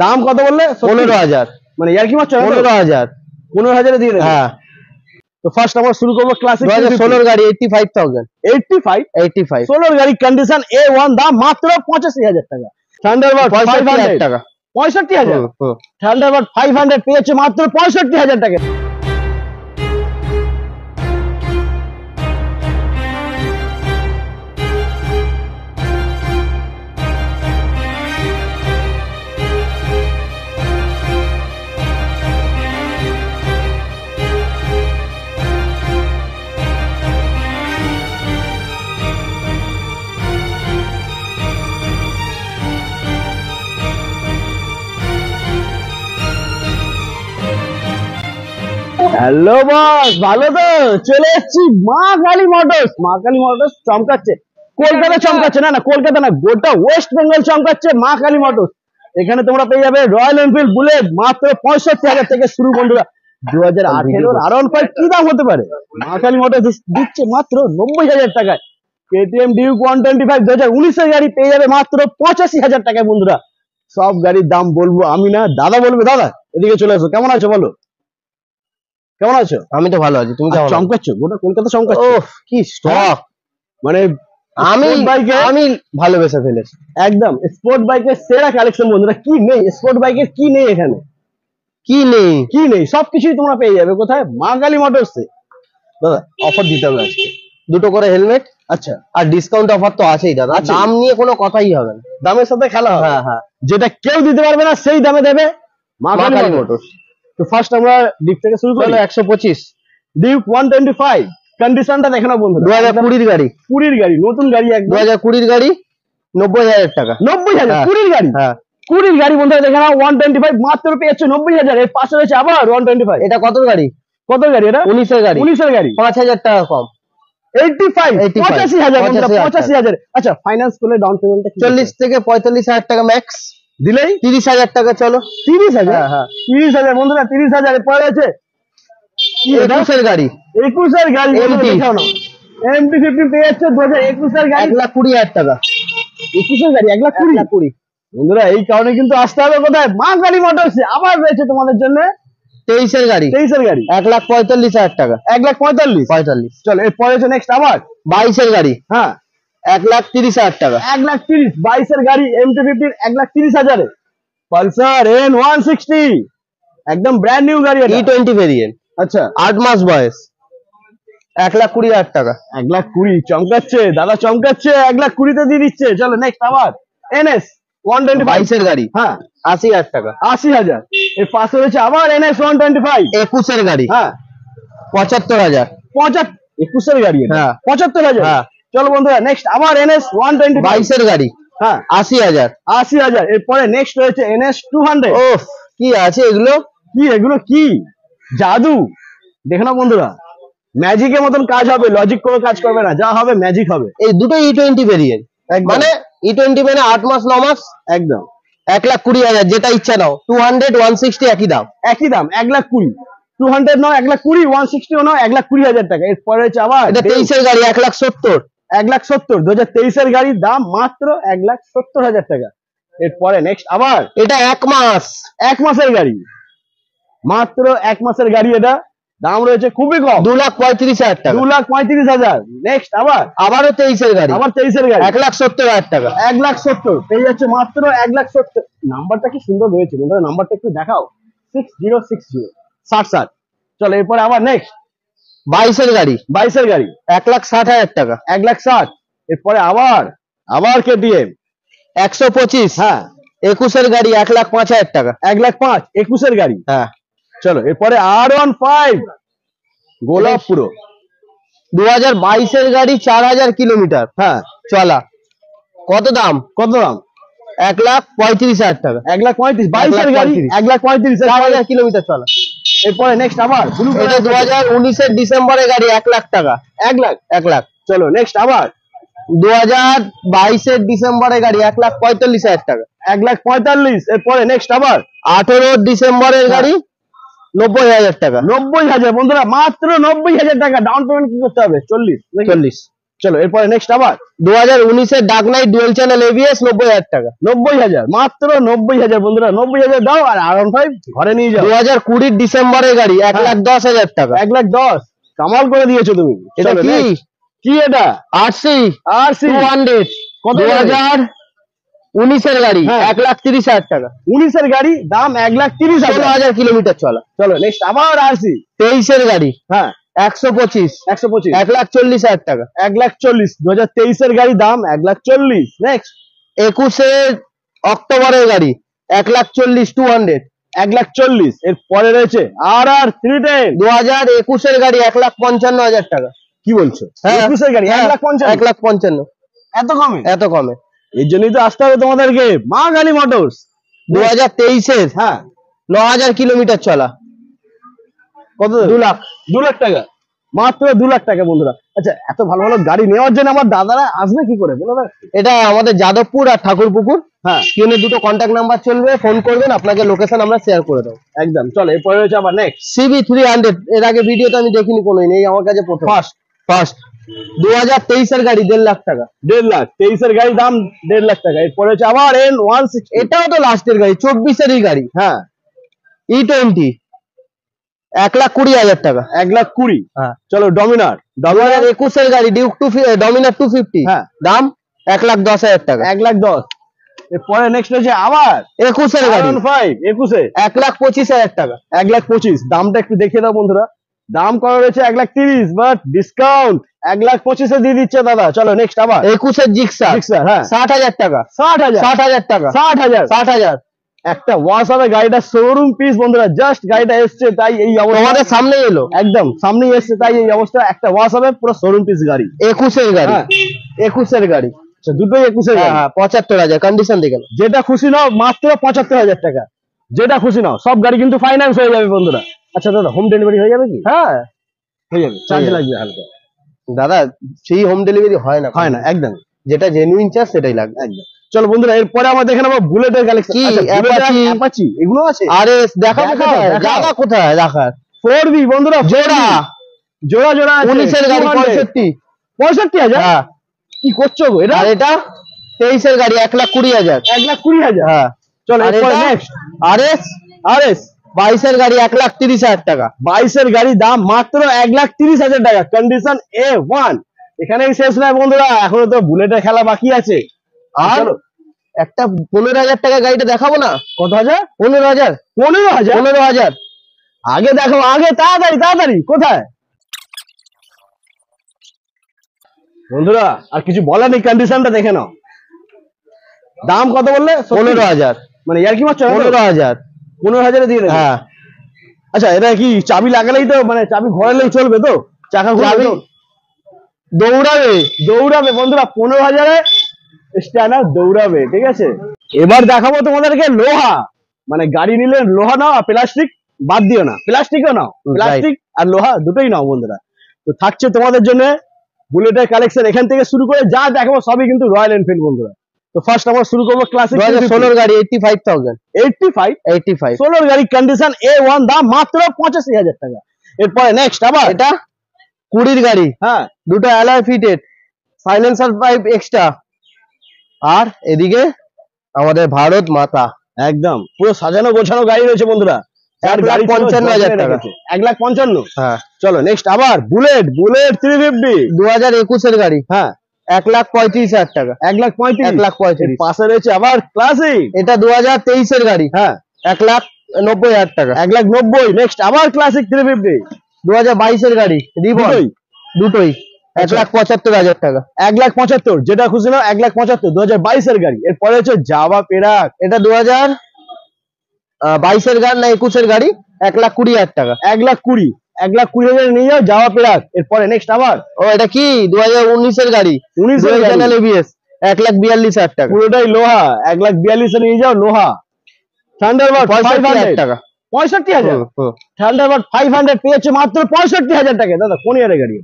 দাম কত বললে? 15,000। মানে ইয়ার কি মাত্র 15,000। 15,000 দিয়ে দেবে। হ্যাঁ। তো ফার্স্ট আমরা শুরু করবো ক্লাসিক 2016 গাড়ি 85,000। 85 16 গাড়ি কন্ডিশন A1 দাম মাত্র 85,000 টাকা। থান্ডারবার্ড 500 টাকা। 65,000। থান্ডারবার্ড 500 পেয়েছে মাত্র 65,000 টাকা। হ্যালো বস, ভালো তো? চলে এসেছি মা কালী মোটরস। মা কালী মোটরস চমকাচ্ছে, কলকাতা চমকাচ্ছে, না কলকাতা না, গোটা ওয়েস্ট বেঙ্গল চমকাচ্ছে মা কালী মোটরস। এখানে তোমরা পেয়ে যাবে রয়্যাল এনফিল্ড বুলেট মাত্র 65,000 থেকে শুরু। বন্ধুরা 2018 R15 কি দাম হতে পারে? মা কালী মোটরস দিচ্ছে মাত্র 90,000 টাকায়। কেটিএম ডিউক 125 2019 এর গাড়ি পেয়ে যাবে মাত্র 85,000 টাকায়। বন্ধুরা সব গাড়ির দাম বলবো আমি না, দাদা বলবে। দাদা এদিকে চলে আসো, কেমন আছো বলো? কেমন আছো? আমি তো ভালো আছি, তুমি কেমন? চমকাচ্ছ, গোটা কলকাতা চমকাচ্ছ। ওহ কি স্টক! মানে আমি ভালোবেসে ফেলেছি একদম। স্পোর্ট বাইকের সেরা কালেকশন। বন্ধুরা কি নেই স্পোর্ট বাইকের? কি নেই এখানে? কি নেই সবকিছুই তোমরা পেয়ে যাবে কোথায়? মা কালী মোটরসে। দাদা অফার দিতে হবে আজকে, দুটো করে হেলমেট। আচ্ছা, আর ডিসকাউন্ট অফার তো আছেই দাদা, দাম নিয়ে কোনো কথাই হবে না, দামের সাথে খেলা হবে। হ্যাঁ, যেটা কেউ দিতে পারবে না সেই দামে দেবে মা কালী মোটরস। তো ফার্স্ট আমরা ডিপ থেকে শুরু করি। 125 ডিউক 125 কন্ডিশনটা দেখে নাও বন্ধুরা। 2020 গাড়ি, 20 গাড়ি, নতুন গাড়ি একদম। 2020 গাড়ি, 90,000 টাকা। 90,000 20 গাড়ি? হ্যাঁ 20 গাড়ি বন্ধুরা দেখে নাও। 125 মাত্র পেয়েছে 90,000। এর পাশে রয়েছে আবার 125। এটা কত গাড়ি? এটা 19 এর গাড়ি। 19 এর গাড়ি, 5,000 টাকা কম। 85 85,000। আচ্ছা ফাইন্যান্স করলে ডাউন পেমেন্টটা 40 থেকে 45,000 টাকা ম্যাক্স দিলেই 30,000 টাকা। চলো 30,000। হ্যাঁ 30,000 বন্ধুরা, 30,000 এর পরে আছে 21 এর গাড়ি। 21 এর গাড়ি দেখাও না। MT-15 পেয়ে যাচ্ছে 2021 এর গাড়ি 1,20,000 টাকা। 21 এর গাড়ি 1,20,000। বন্ধুরা এই কারণে কিন্তু আসতে হবে কোথায়? মা কালী মোটরসে। আবার রয়েছে তোমাদের জন্য 23 এর গাড়ি। 23 এর গাড়ি 1,45,000 টাকা। 1,45,000। চলো এরপরে আছে নেক্সট আবার 22 এর গাড়ি। হ্যাঁ 1,30,000 টাকা। 1,30,000 22 এর গাড়ি MT-15 1,30,000 এ। পালসার N160 একদম ব্র্যান্ড নিউ গাড়ি। E20 variant. আচ্ছা 8 মাস বয়স, 1,20,000 টাকা। 1,20,000 চমকাচ্ছে দাদা, চমকাচ্ছে। 1,20,000 তে দিয়ে দিচ্ছে। চলো নেক্সট আবার NS 125 এর গাড়ি। হ্যাঁ 80,000 টাকা। 80,000। এর পাশে রয়েছে আবার NS 125 21 এর গাড়ি। হ্যাঁ 75,000। 21 এর গাড়ি হ্যাঁ 75,000। হ্যাঁ চলো বন্ধুরা নেক্সট আবার NS 125 22 এর গাড়ি। হ্যাঁ 80,000। 80,000। এরপরে নেক্সট রয়েছে NS 200। ওফ কি আছে এগুলো? এগুলো কি জাদু! দেখো না বন্ধুরা, ম্যাজিকের মতন কাজ হবে, লজিক কোনো কাজ করবে না, যা হবে ম্যাজিক হবে। এই দুটো E20 ভেরিয়েন্ট, মানে E20 মানে 8 মাস 9 মাস একদম। 1,20,000 যেটা ইচ্ছা নাও। 200 160 একই দাম। 1,20,000 200 নাও 1,20,000 160 নাও 1,20,000 টাকা। এরপরে হচ্ছে আবার এটা 23 এর গাড়ি 1,70,000। 1,70,000 2023 এর গাড়ি, দাম মাত্র 1,70,000 টাকা। এরপরে নেক্সট আবার এটা 1 মাসের গাড়ি, মাত্র 1 মাসের গাড়ি। এটা দাম রয়েছে খুবই কম, 2,35,000 টাকা। 2,35,000। নেক্সট আবারও 23 এর গাড়ি, 23 এর গাড়ি 1,70,000 টাকা। 1,70,000 পেয়ে যাচ্ছে মাত্র 1,70,000। নাম্বারটা কি সুন্দর রয়েছে বন্ধুরা, নাম্বারটা একটু দেখাও। 6060 60। চলো এরপরে আবার নেক্সট 22 এর গাড়ি, 1,60,000 টাকা। 1,60,000। এরপরে আবার KTM 125। হ্যাঁ 21 এর গাড়ি 1,05,000 টাকা। 1,05,000 21 এর গাড়ি। হ্যাঁ চলো এরপরে R15 গোলাপ পুরো 2022 এর গাড়ি, 4,000 কিলোমিটার হ্যাঁ চলা। কত দাম? 1,35,000 টাকা। 1,35,000 22 এর গাড়ি 1,35,000 4,000 কিলোমিটার চলা। এরপরে নেক্সট আবার এটা 2019 এর ডিসেম্বরের গাড়ি, 1,00,000 টাকা। 1,00,000। চলো নেক্সট আবার 2022 এর ডিসেম্বরের গাড়ি, 1,45,000 টাকা। 1,45,000। এরপরে নেক্সট আবার 18 ডিসেম্বরের গাড়ি, 90,000 টাকা। 90,000 বন্ধুরা, মাত্র 90,000 টাকা। ডাউন পেমেন্ট কি করতে হবে? 40। চলো এরপরে নেক্সট আবার 2019 dark night dual channel ABS 90,000 টাকা। 90,000, মাত্র 90,000 বন্ধুরা, 90,000 দাও আর R15 ঘরে নিয়ে যাও। 2020 ডিসেম্বরের গাড়ি 1,10,000 টাকা। 1,10,000 কামাল করে দিয়েছো তুমি। এটা চলো, কি next। কি এটা? আরসি RC 200 কত? 2019 এর গাড়ি হ্যাঁ। 1,30,000 টাকা। 19 এর গাড়ি, দাম 1,30,000। 16,000 কিলোমিটার চলা। চলো নেক্সট আবার RC। 23 এর গাড়ি হ্যাঁ 125 125, 1,40,000 টাকা। 1,40,000। 2023 এর গাড়ি, দাম 1,40,000। নেক্সট 21 অক্টোবরের গাড়ি 1,40,000 200। 1,40,000। এর পরে রয়েছে RR 310। 2021 এর গাড়ি 1,55,000 টাকা। কি বলছো? হ্যাঁ। 21 এর গাড়ি 1,55,000? 1,55,000 এত কমে? এত কমে। এর জন্যই তো আসতে হবে তোমাদেরকে মা কালী মোটরস। 2023 এর হ্যাঁ 9,000 কিলোমিটার চলা। কত? 2 লাখ। 2 লাখ টাকা, মাত্র 2 লাখ টাকা বন্ধুরা। আচ্ছা, এত ভালো ভালো গাড়ি নেওয়ার জন্য আমার দাদারা আসবে কি করে বলো না? এটা আমাদের যাদবপুর আর ঠাকুরপুকুর। হ্যাঁ স্ক্রিনে দুটো কন্ট্যাক্ট নাম্বার চলবে, ফোন করবেন, আপনাকে লোকেশন আমরা শেয়ার করে দেবো। একদম। চলো এরপরে রয়েছে আবার নেক্সট সিবি 300। এর আগে ভিডিওতে আমি দেখিনি কোনোদিন, এই আমার কাছে প্রথম। ফার্স্ট 2023 এর গাড়ি 1.5 লাখ টাকা। 1.5 লাখ। 23 এর গাড়ি, দাম 1.5 লাখ টাকা। এরপরে হচ্ছে আবার N160। এটাও তো লাস্টের গাড়ি, 24 এরই গাড়ি। হ্যাঁ E20 1,20,000 টাকা। 1,20,000। হ্যাঁ। চলো ডমিনার। 2021 এর গাড়ি ডিউক ডমিনার 250। হ্যাঁ। দাম 1,10,000 টাকা। 1,10,000। এরপরে নেক্সট হচ্ছে আবার 21 এর গাড়ি 5 21-এ 1,25,000 টাকা। 1,25,000। দামটা একটু দেখিয়ে দাও বন্ধুরা। দাম করা রয়েছে 1,30,000, বাট ডিসকাউন্ট 1,25,000 দিয়ে দিচ্ছে দাদা। চলো নেক্সট আবার 21 এর জিক্সার জিক্সার। হ্যাঁ 60,000 টাকা। 60,000। 60,000 টাকা। 60,000। 60,000 একটা ওয়াশ হবে গাড়িটা, শোরুম পিস বন্ধুরা। জাস্ট গাড়িটা এসছে তাই এই অবস্থা। তোমাদের সামনে এলো, একদম সামনেই এসছে তাই এই অবস্থা। একটা ওয়াশ হবে, পুরো শোরুম পিস গাড়ি। 21 এর গাড়ি। হ্যাঁ। 21 এর গাড়ি। আচ্ছা, দুটোই 21-এর গাড়ি। হ্যাঁ 75,000 কন্ডিশন দেখে নাও। যেটা খুশি নাও, মাত্র 75,000 টাকা। যেটা খুশি নাও। সব গাড়ি কিন্তু ফাইন্যান্স হয়ে যাবে বন্ধুরা। আচ্ছা দাদা, হোম ডেলিভারি হয়ে যাবে কি? হ্যাঁ হয়ে যাবে, চার্জ লাগবে হালকা। দাদা, সেই হোম ডেলিভারি হয় না। হয় না, একদম যেটা জেনুইন চার্জ সেটাই লাগবে। একদম। চলো বন্ধুরা, এরপরে আমরা দেখে নেবো বুলেটের কালেকশন। কি? অ্যাপাচি এগুলো আছে? আরে দেখাবো দেখাও, কোথায়? দেখাও। জায়গা কোথায় দেখার? 4B বন্ধুরা, জোড়া জোড়া জোড়া আছে। 19 এর গাড়ি 65। 65,000? হ্যাঁ। কি করছো গো এটা? আর এটা 23 এর গাড়ি 1,20,000। 1,20,000। হ্যাঁ। চলো আর এরপরে এটা? নেক্সট আরএস RS 22 এর গাড়ি 1,30,000 টাকা। 22 এর গাড়ি, দাম মাত্র 1,30,000 টাকা। Condition A1। এখানেই শেষ নয় বন্ধুরা, এখনো তো বুলেটের খেলা বাকি আছে। আর চলো, একটা 15,000 টাকা গাড়িটা দেখাবো না? কত হাজার? 15,000। 15,000? 15,000। আগে দেখো, আগে তাড়াতাড়ি তাড়াতাড়ি। কোথায় বন্ধুরা? আর কিছু বলার নেই, কন্ডিশনটা দেখে নাও। দাম কত বললে? 15,000। মানে ইয়ার কি মারছো? 15,000। 15,000 দিয়ে দেবে? হ্যাঁ। আচ্ছা, এটা কি চাবি লাগালেই তো, মানে চাবি ঘোরালেই চলবে তো? চাকা ঘোরাবে চাবি তো? দৌড়াবে। দৌড়াবে বন্ধুরা, 15,000-এ স্ট্যান্ডার্ড দৌড়াবে। ঠিক আছে, এবার দেখাবো তোমাদেরকে লোহা। মানে গাড়ি নিলে লোহা নাও, আর প্লাস্টিক বাদ দিও না। প্লাস্টিকও নাও, প্লাস্টিক আর লোহা দুটোই নাও বন্ধুরা। তো থাকছে তোমাদের জন্য বুলেটের কালেকশন। এখান থেকে শুরু করে যা দেখাবো সবই কিন্তু রয়্যাল এনফিল্ড বন্ধুরা। তো ফার্স্ট আমরা শুরু করবো ক্লাসিক 2016 গাড়ি 85,000। 85 16 গাড়ি, কন্ডিশন A1, দাম মাত্র 85,000 টাকা। এরপরে নেক্সট আবার এটা 20 গাড়ি। হ্যাঁ দুটো alloy fitted, silencer pipe extra. আর এদিকে আমাদের ভারত মাতা, একদম পুরো সাজানো গোছানো গাড়ি রয়েছে বন্ধুরা। 1,55,000 টাকা। 1,55,000। হ্যাঁ। চলো নেক্সট আবার বুলেট 350। 2021 এর গাড়ি হ্যাঁ 1,35,000 টাকা। 1,35,000। 1,35,000। পাশে রয়েছে আবার ক্লাসিক। এটা 2023 এর গাড়ি। হ্যাঁ 1,90,000 টাকা। 1,90,000। নেক্সট আবার ক্লাসিক 350। 2022 এর গাড়ি রিবন দুটোই আচ্ছা। 1,75,000 টাকা। 1,75,000। যেটা খুশি নাও, 1,75,000। 2022 এর গাড়ি। এরপরে হচ্ছে জাভা পেরাক। এটা 2022 এর গাড়ি না 21 এর গাড়ি, 1,20,000 টাকা। 1,20,000। 1,20,000 নিয়ে যাও জাভা পেরাক। এরপরে নেক্সট আবার ও এটা কি 2019 এর গাড়ি, 19 এর গাড়ি। চ্যানেল এবিএস 1,42,000 টাকা। পুরোটাই লোহা। 1,42,000 নিয়ে যাও লোহা। থান্ডারবার্ড 65,000 টাকা। 65,000। থান্ডারবার্ড 500 পেয়েছে মাত্র 65,000 টাকা। দাদা কোন ইয়ারের গাড়ি?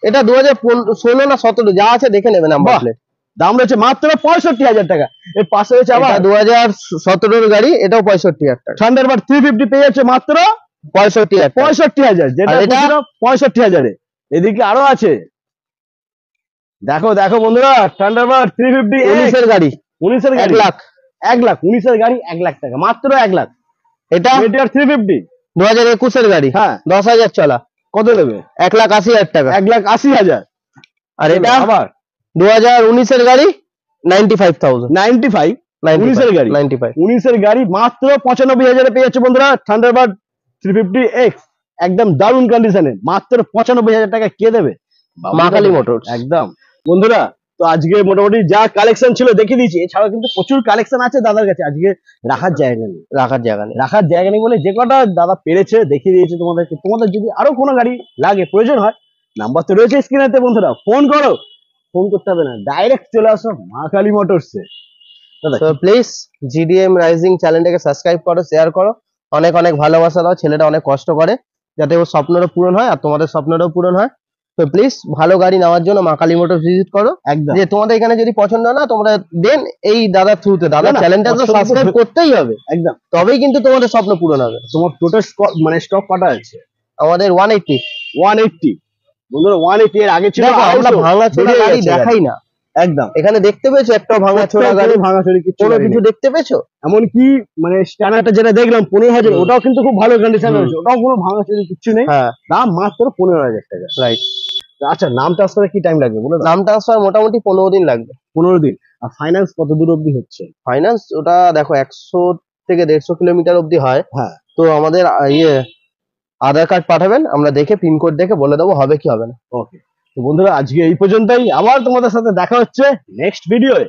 এটা 2016 না 17 যা আছে দেখে নেবেন নাম্বার বাহ। প্লেট। দাম রয়েছে মাত্র 65,000 টাকা। এর পাশে রয়েছে আবার 2017 এর গাড়ি, এটাও 65,000 টাকা। থান্ডারবার্ড 350 পেয়ে যাচ্ছে মাত্র 65,000 টাকা। 65,000। যেটা আর এটা? 65,000-এ। এদিকে আরো আছে দেখো দেখো বন্ধুরা, থান্ডারবার্ড 350 19 এর গাড়ি, 19 এর 1 লাখ, 1 লাখ 19 এর গাড়ি 1 লাখ টাকা, মাত্র 1 লাখ। এটা মেটিওর 350 2021 এর গাড়ি, হ্যাঁ 10,000 চলা, কত দেবে? 1,80,000 টাকা। 1,80,000। আর এটা আবার 2019 এর গাড়ি 95,000, 95 19 এর গাড়ি, 95। 19 এর গাড়ি মাত্র 95,000 পেয়ে যাচ্ছে বন্ধুরা, থান্ডারবার্ড 350X একদম দারুণ কন্ডিশনে, মাত্র 95,000 টাকা কে দেবে? মা কালী মোটরস। একদম বন্ধুরা, তো আজকে মোটামুটি যা কালেকশন ছিল দেখিয়ে দিয়েছি, এছাড়াও কিন্তু প্রচুর কালেকশন আছে দাদার কাছে, আজকে রাখার জায়গা নেই, রাখার জায়গা নেই বলে যে কটা দাদা পেরেছে দেখিয়ে দিয়েছে তোমাদেরকে। তোমাদের যদি আরো কোনো গাড়ি লাগে, প্রয়োজন হয়, নাম্বার তো রয়েছে স্ক্রিনেতে বন্ধুরা, ফোন করো, ফোন করতে হবে না, ডাইরেক্ট চলে আসো মা কালী মোটরসে। দাদা তো প্লিজ জিডিএম রাইজিং চ্যানেলটাকে সাবস্ক্রাইব করো, শেয়ার করো, অনেক অনেক ভালোবাসা দাও। ছেলেটা অনেক কষ্ট করে যাতে ওর স্বপ্নটা পূরণ হয় আর তোমাদের স্বপ্নটাও পূরণ হয়। তো প্লিজ ভালো গাড়ি নেওয়ার জন্য মা কালী মোটরস ভিজিট করো। একদম যে তোমাদের এখানে যদি পছন্দ না, তোমরা দেন এই দাদার থ্রুতে, দাদার না, চ্যানেলটা তো পছন্দ সাবস্ক্রাইব করতেই হবে, একদম। তবেই কিন্তু তোমাদের স্বপ্ন পূরণ হবে। তোমার টোটাল মানে স্টক কটা আছে? আমাদের 180। 180 বন্ধুরা, 180 এর আগে ছিল দেখো আমরা 250, ভাঙা ছোড়া বেরিয়ে গাড়ি গেছে দেখাই না, একদম। এখানে দেখতে পেয়েছো একটাও ভাঙা ছোড়া গাড়ি, ভাঙাচোরি কোনো কিছু দেখতে পেয়েছো? এমনকি মানে স্ট্যান্ডার্ডটা যেটা দেখলাম 15,000, হুম। ওটাও কিন্তু খুব ভালো কন্ডিশন হুম। রয়েছে, ওটাও কোনো ভাঙাচোরি কিছু নেই, হ্যাঁ দাম মাত্র 15,000 টাকা। রাইট। আচ্ছা, নাম ট্রান্সফারে কি টাইম লাগবে বলে দাও? নাম ট্রান্সফার মোটামুটি 15 দিন লাগবে। 15 দিন। আর ফাইন্যান্স কত দূর অবধি হচ্ছে? ফাইন্যান্স ওটা দেখো 100 থেকে 150 কিলোমিটার অবধি হয়। হ্যাঁ। তো আমাদের আধার কার্ড পাঠাবেন, আমরা দেখে পিনকোড দেখে বলে দেবো হবে কি হবে না। ওকে, তো বন্ধুরা আজকে এই পর্যন্তই, আবার তোমাদের সাথে দেখা হচ্ছে নেক্সট ভিডিওয়ে।